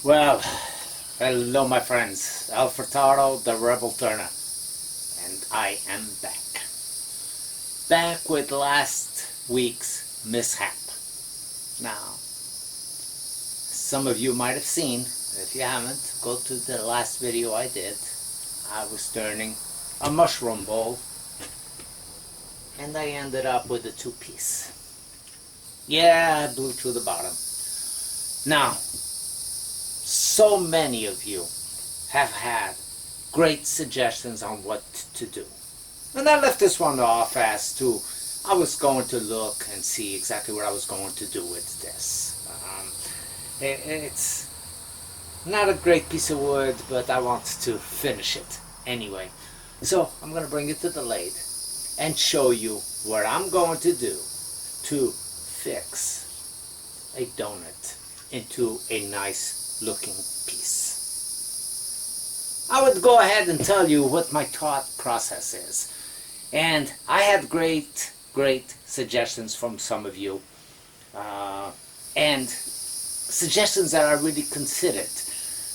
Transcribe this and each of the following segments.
Well, hello my friends, El Furtado, the Rebel Turner, and I am back. Back with last week's mishap. Now, some of you might have seen, if you haven't, go to the last video I did. I was turning a mushroom bowl, and I ended up with a two-piece. Yeah, I blew through the bottom. Now, so many of you have had great suggestions on what to do. And I left this one off as to I was going to look and see exactly what I was going to do with this. It's not a great piece of wood, but I want to finish it anyway. So I'm going to bring it to the lathe and show you what I'm going to do to fix a donut into a nice looking piece. I would go ahead and tell you what my thought process is. And I had great suggestions from some of you. And suggestions that I really considered.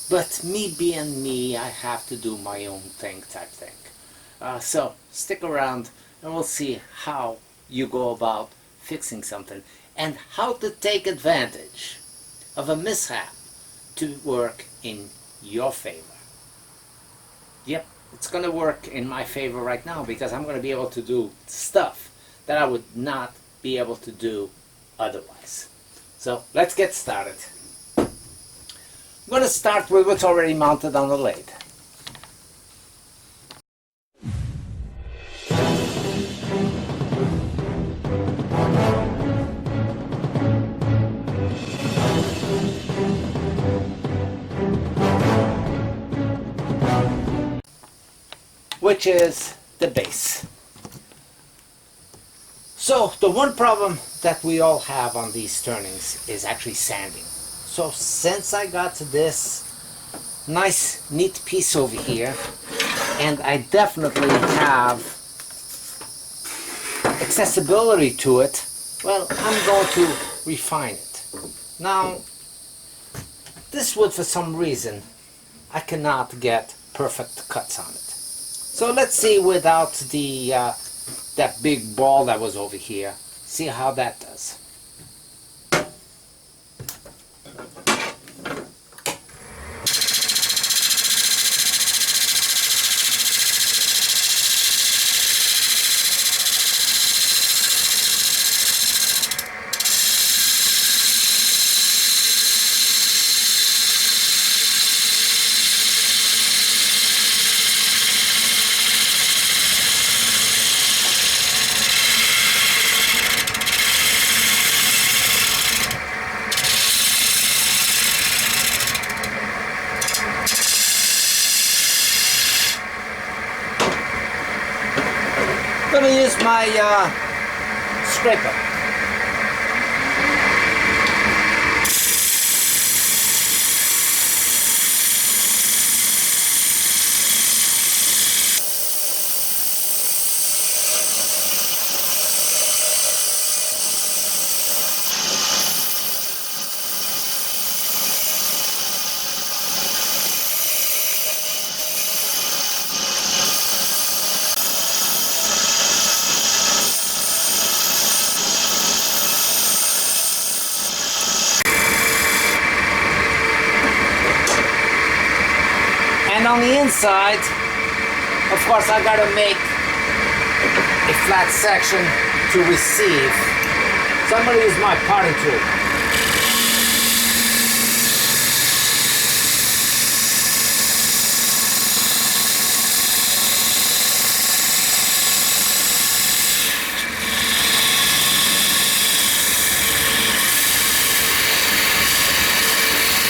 But me being me, I have to do my own thing type thing. So stick around and we'll see how you go about fixing something and how to take advantage of a mishap to work in your favor. Yep, it's going to work in my favor right now because I'm going to be able to do stuff that I would not be able to do otherwise. So let's get started. I'm going to start with what's already mounted on the lathe. Which is the base. So the one problem that we all have on these turnings is actually sanding. So since I got this nice neat piece over here, and I definitely have accessibility to it, well, I'm going to refine it. Now, this wood, for some reason, I cannot get perfect cuts on it. So let's see without the that big ball that was over here, see how that does. I'm going to use my scraper. And on the inside, of course, I gotta make a flat section to receive. So I'm gonna use my parting tool.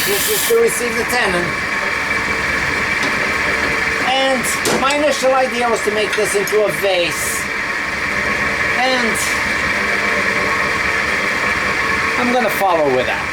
This is to receive the tenon. And my initial idea was to make this into a vase. And I'm going to follow with that.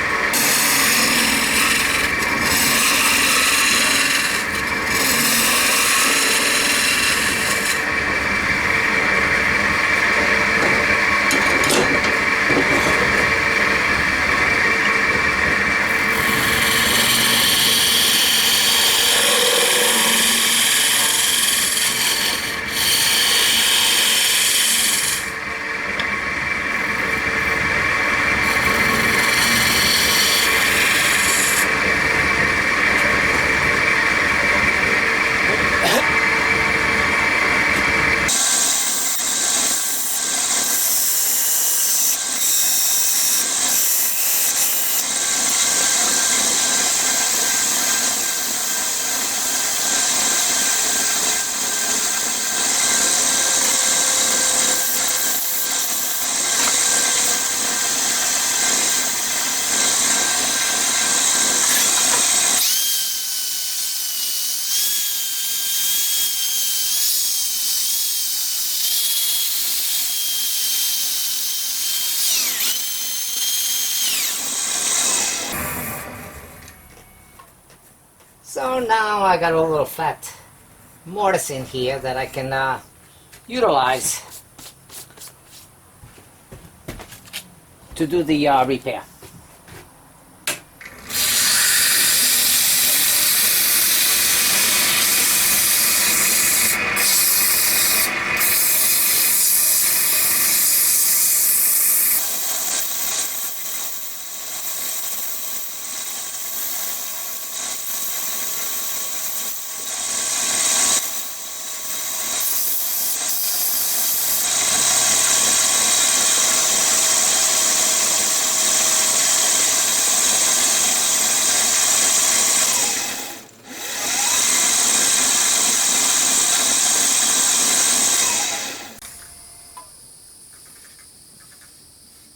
So now I got a little flat mortise in here that I can utilize to do the repair.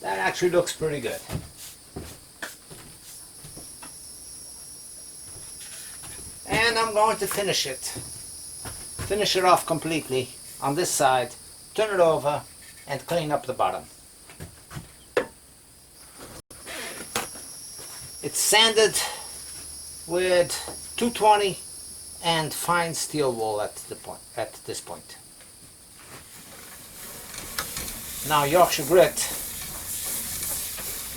That actually looks pretty good. And I'm going to finish it off completely on this side, turn it over, and clean up the bottom. It's sanded with 220 and fine steel wool at this point. Now Yorkshire grit.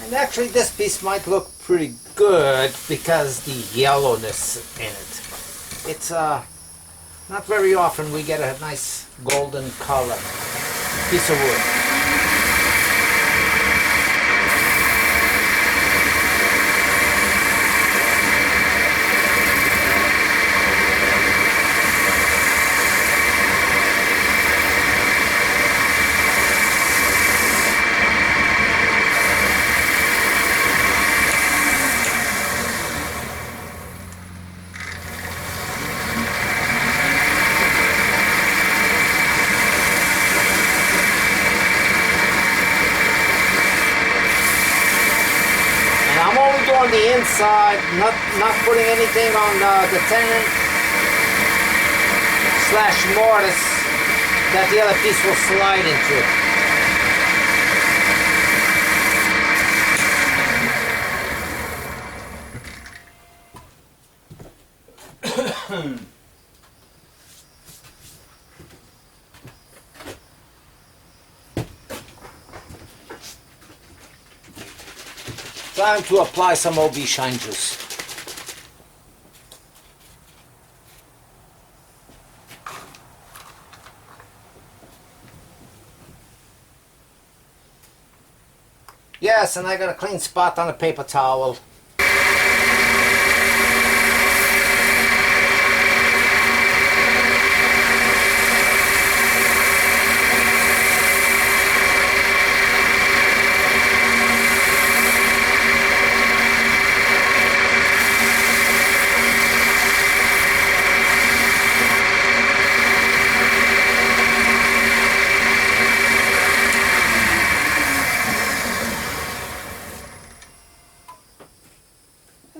And actually this piece might look pretty good because the yellowness in it. It's not very often we get a nice golden color piece of wood. On the inside, not putting anything on the tenon / mortise that the other piece will slide into. Time to apply some OB shine juice. Yes, and I got a clean spot on a paper towel.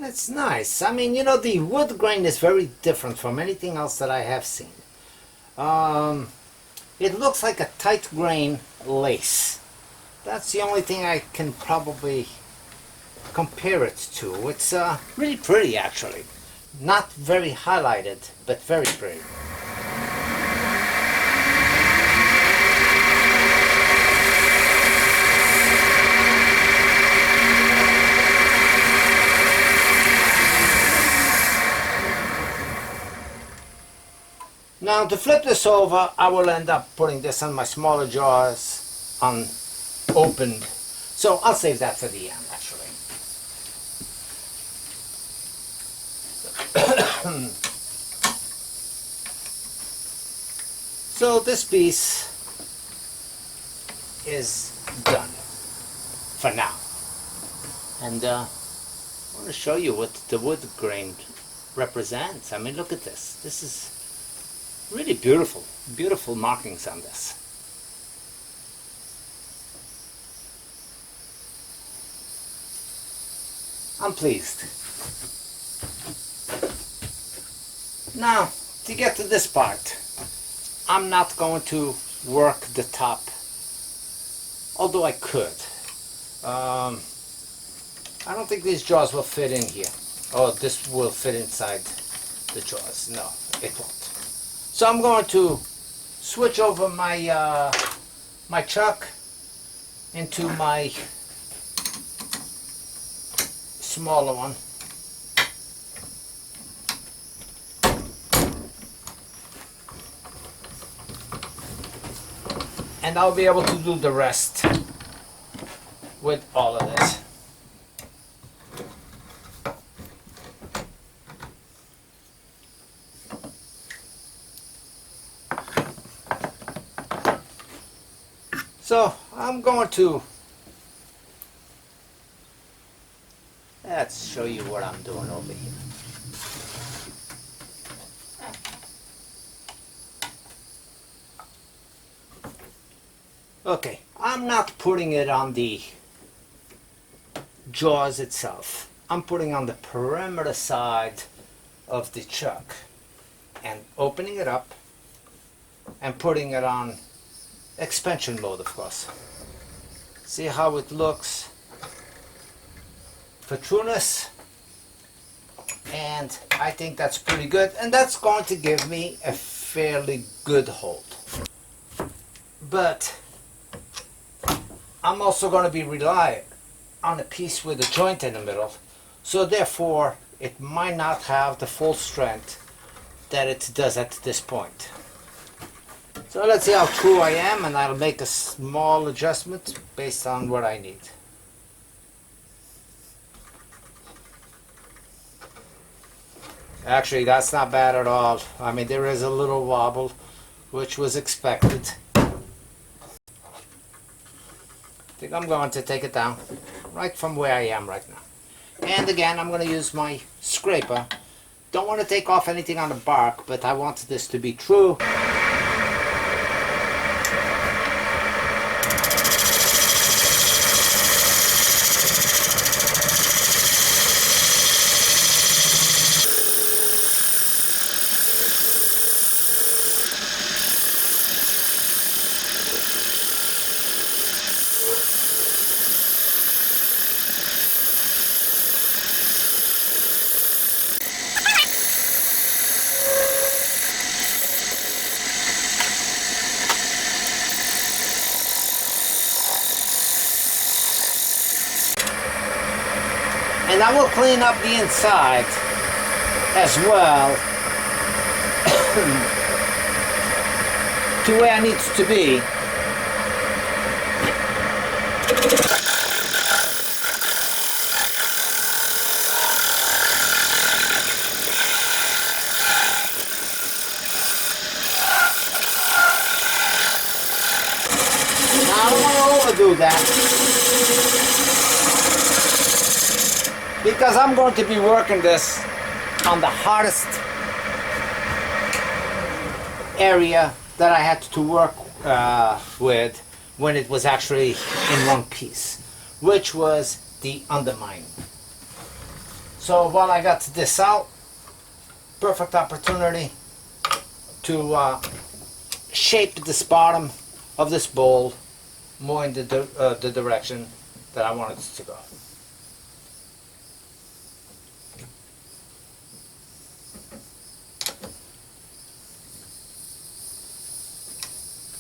It's nice. I mean, you know, the wood grain is very different from anything else that I have seen. It looks like a tight grain lace. That's the only thing I can probably compare it to. It's really pretty, actually. Not very highlighted, but very pretty. Now to flip this over, I will end up putting this on my smaller jars unopened. So I'll save that for the end, actually. So this piece is done for now. And I want to show you what the wood grain represents. I mean, look at this. This is really beautiful, beautiful markings on this. I'm pleased. Now, to get to this part, I'm not going to work the top, although I could. I don't think these jaws will fit in here. Oh, this will fit inside the jaws. No, it won't. So I'm going to switch over my my chuck into my smaller one. And I'll be able to do the rest with all of this. So I'm going to, let's show you what I'm doing over here. Okay, I'm not putting it on the jaws itself. I'm putting on the perimeter side of the chuck and opening it up and putting it on expansion mode, of course. See how it looks for trueness, and I think that's pretty good, and that's going to give me a fairly good hold. But I'm also going to be relying on a piece with a joint in the middle, so therefore it might not have the full strength that it does at this point. So let's see how true I am, and I'll make a small adjustment based on what I need. Actually, that's not bad at all. I mean, there is a little wobble, which was expected. I think I'm going to take it down right from where I am right now. And again, I'm going to use my scraper. Don't want to take off anything on the bark, but I want this to be true. And I will clean up the inside as well to where it needs to be. Now I don't want to overdo that, because I'm going to be working this on the hardest area that I had to work with when it was actually in one piece, which was the undermine. So while I got this out, perfect opportunity to shape this bottom of this bowl more in the direction that I wanted it to go.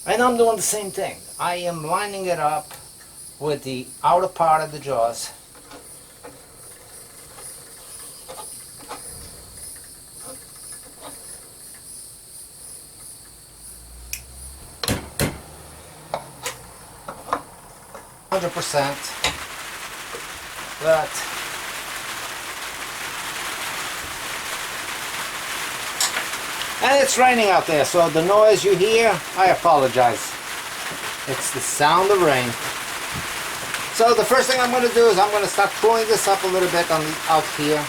And I'm doing the same thing. I am lining it up with the outer part of the jaws. But and it's raining out there, so the noise you hear, I apologize. It's the sound of rain. So the first thing I'm going to do is I'm going to start pulling this up a little bit on the out here.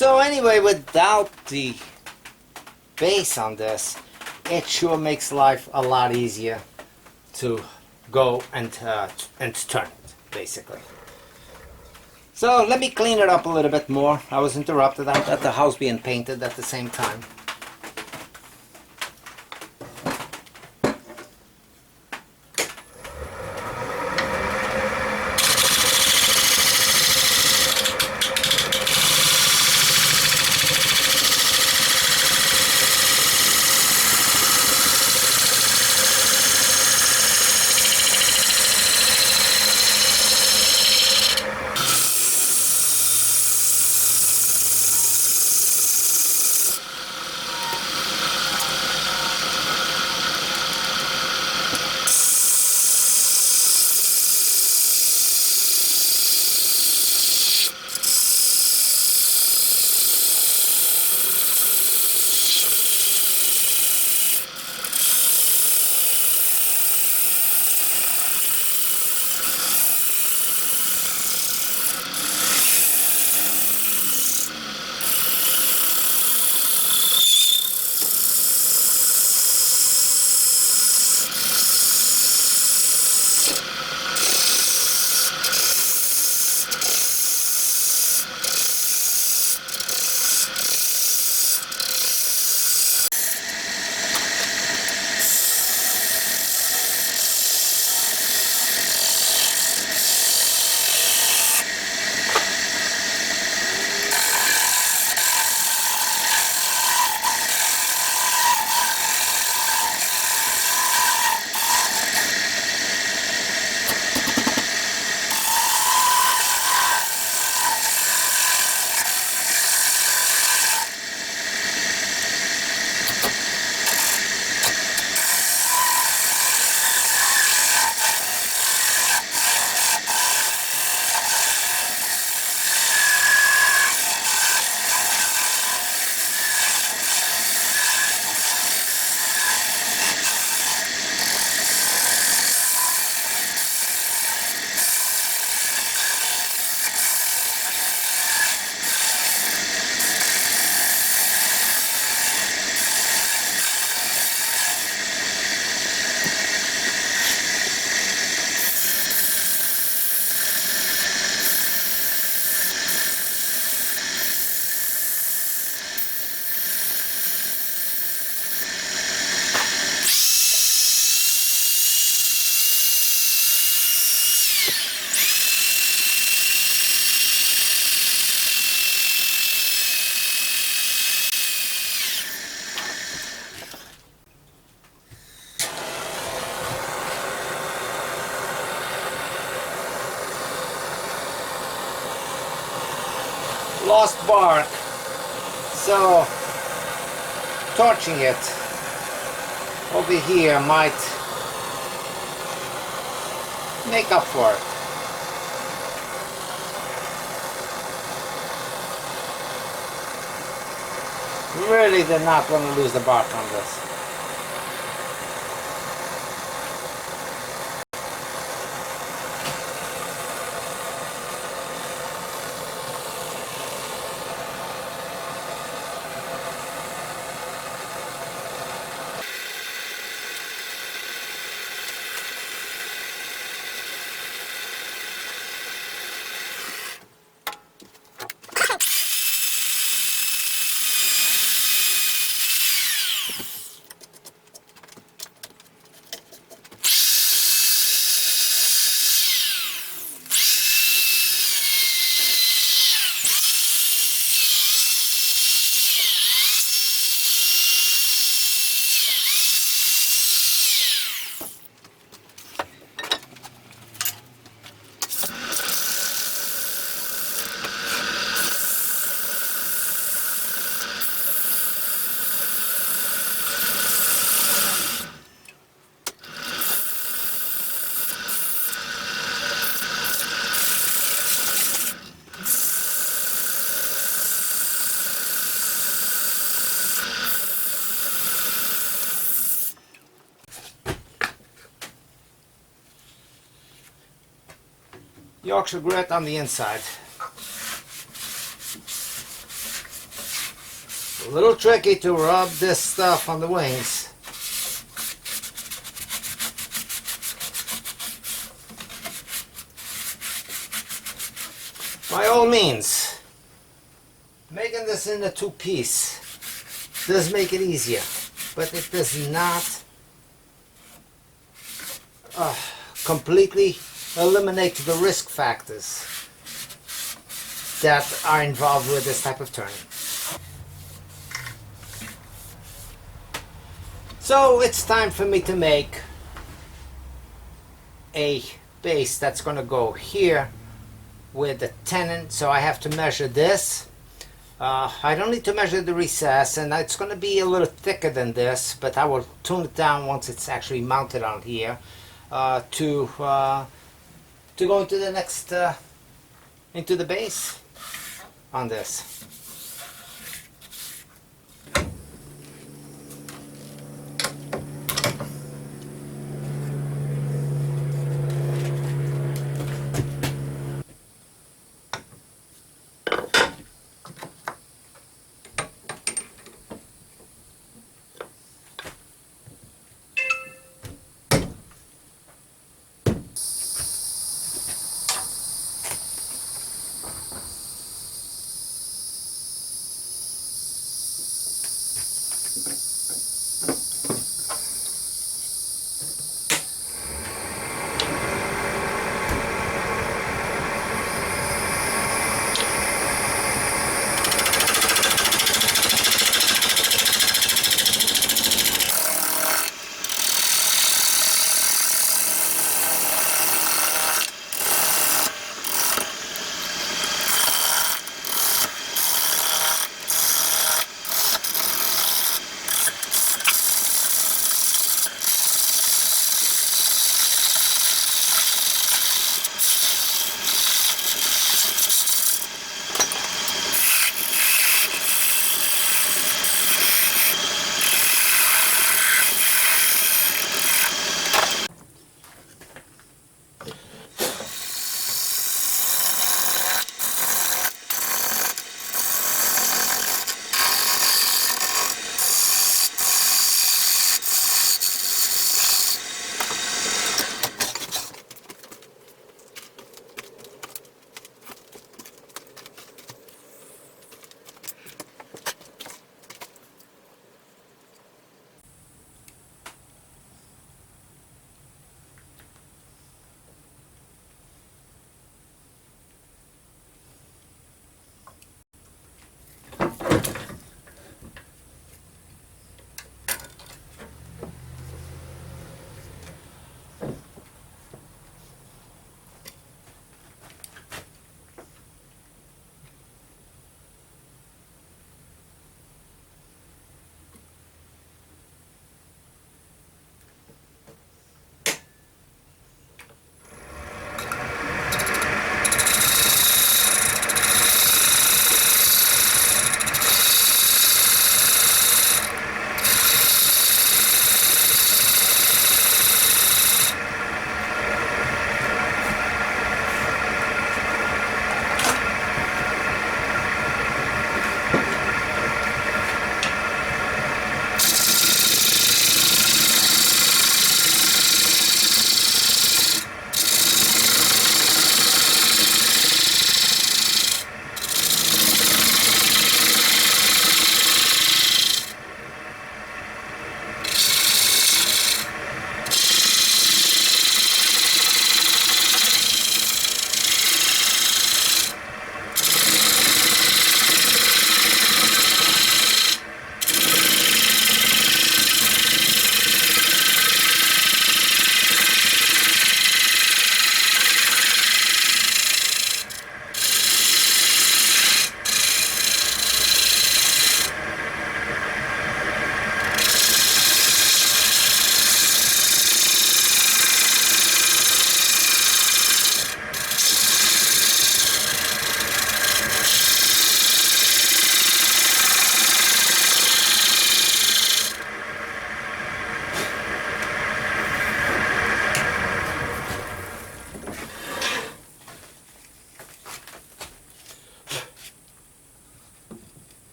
So anyway, without the base on this, it sure makes life a lot easier to go and turn it, basically. So let me clean it up a little bit more. I was interrupted at the house being painted at the same time. Lost bark, so torching it over here might make up for it. Really did not want to lose the bark on this. Yorkshire grit on the inside. A little tricky to rub this stuff on the wings. By all means, making this in a two-piece does make it easier, but it does not completely eliminate the risk factors that are involved with this type of turning. So it's time for me to make a base that's going to go here with the tenon. So I have to measure this. I don't need to measure the recess, and it's going to be a little thicker than this, but I will tune it down once it's actually mounted on here to go into the next into the base on this.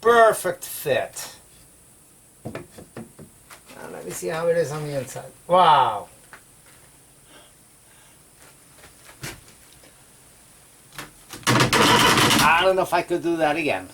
perfect fit. Now let me see how it is on the inside. Wow. I don't know if I could do that again.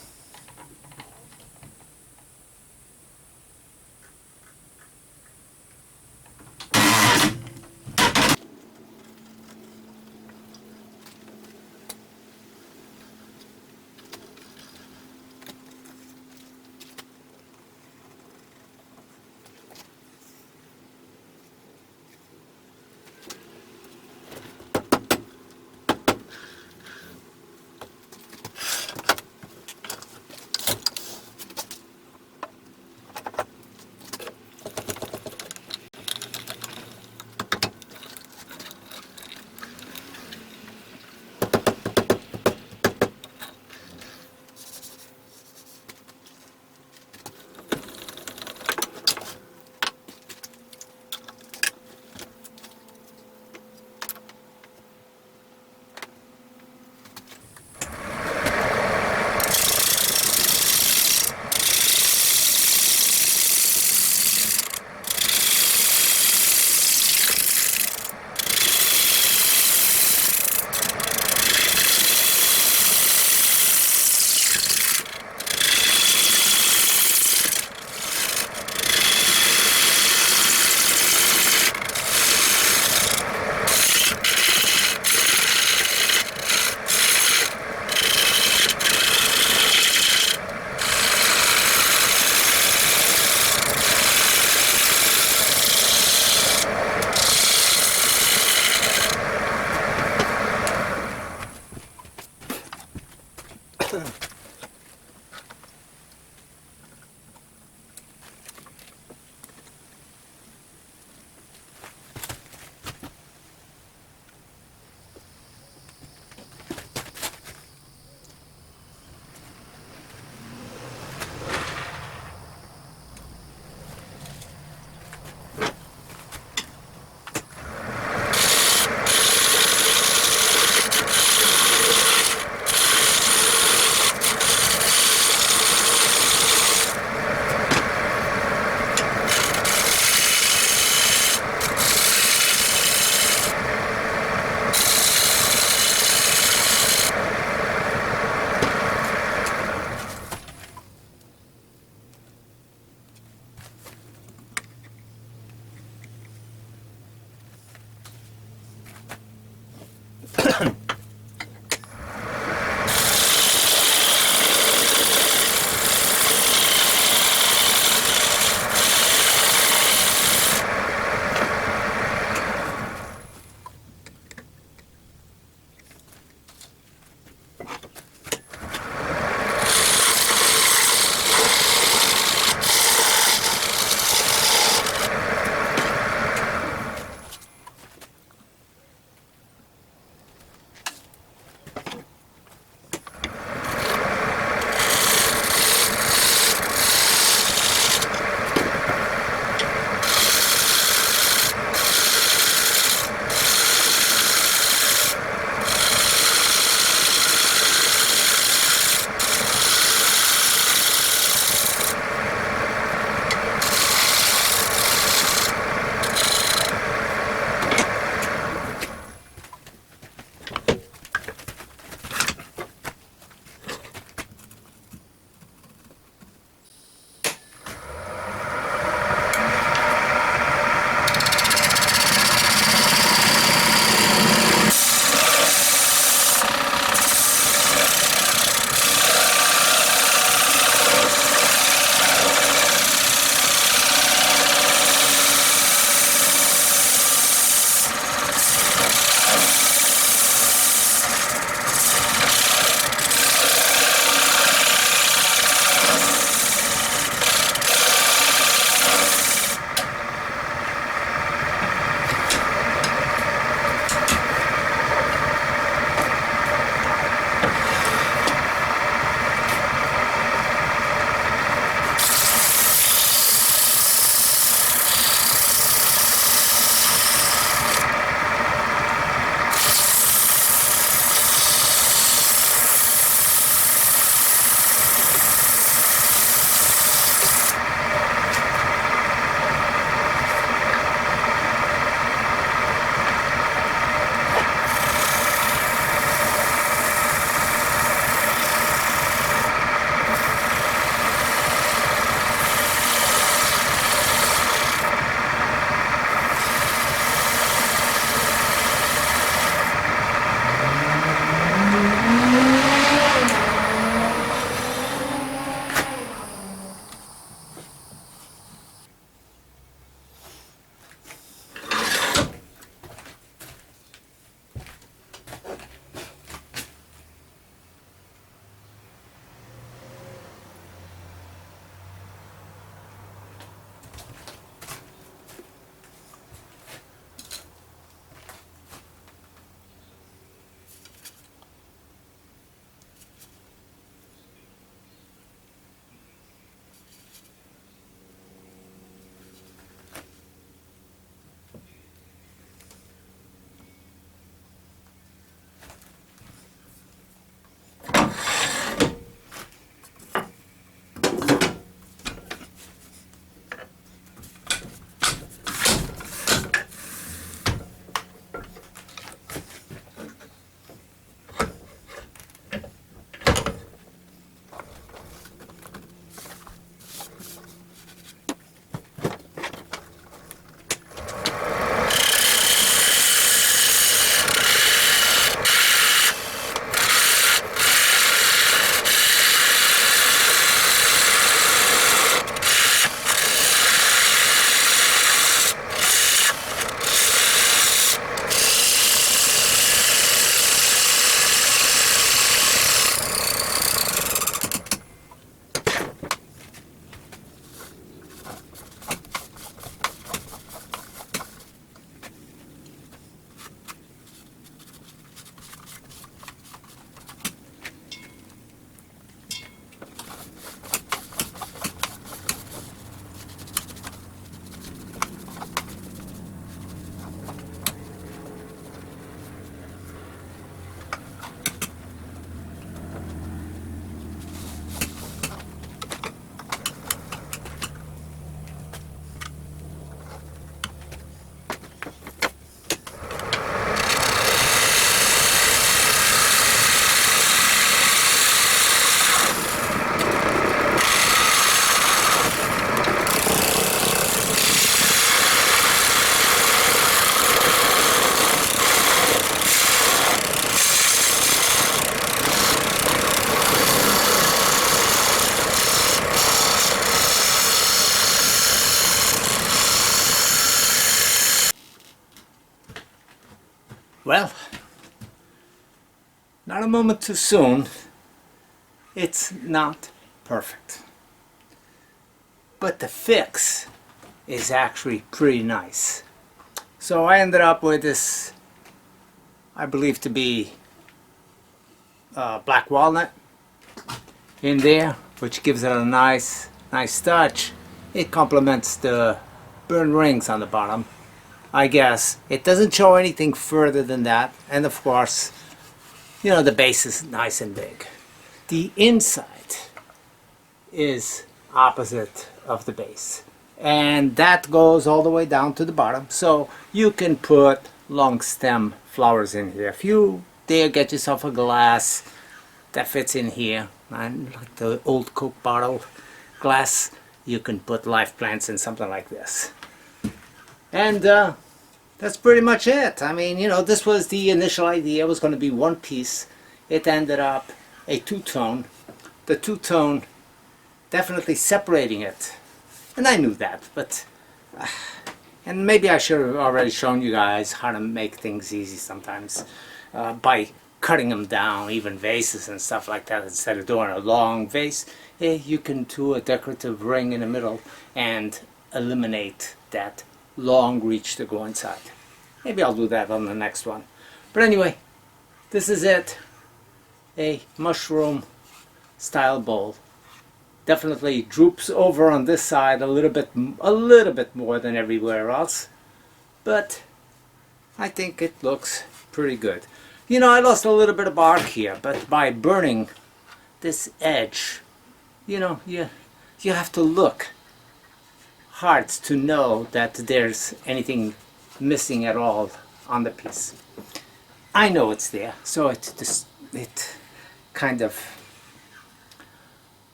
not a moment too soon. It's not perfect, but the fix is actually pretty nice. So I ended up with this, I believe to be black walnut in there, which gives it a nice touch. It complements the burn rings on the bottom, I guess. It doesn't show anything further than that, and of course, you know, the base is nice and big. The inside is opposite of the base, and that goes all the way down to the bottom, so you can put long stem flowers in here. If you dare get yourself a glass that fits in here, and like the old Coke bottle glass, you can put live plants in something like this. And that's pretty much it. I mean, you know, this was the initial idea. It was going to be one piece. It ended up a two-tone. The two-tone definitely separating it. And I knew that, but and maybe I should have already shown you guys how to make things easy sometimes by cutting them down, even vases and stuff like that. Instead of doing a long vase, you can do a decorative ring in the middle and eliminate that long reach to go inside. Maybe I'll do that on the next one. But anyway, this is it. A mushroom style bowl. Definitely droops over on this side a little bit more than everywhere else, but I think it looks pretty good. You know, I lost a little bit of bark here, but by burning this edge, you know, you have to look hard to know that there's anything missing at all on the piece. I know it's there, so it kind of,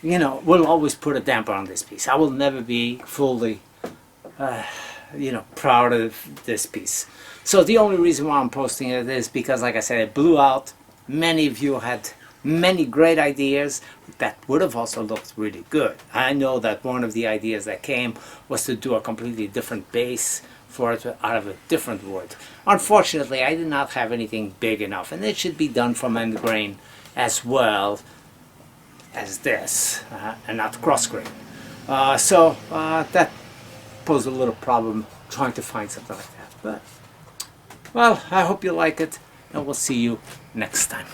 you know, will always put a damper on this piece. I will never be fully, you know, proud of this piece. So the only reason why I'm posting it is because, like I said, it blew out. Many of you had many great ideas that would have also looked really good. I know that one of the ideas that came was to do a completely different base for it out of a different wood. Unfortunately, I did not have anything big enough, and it should be done from end grain as well as this, and not cross grain. So that posed a little problem trying to find something like that. But, well, I hope you like it, and we'll see you next time.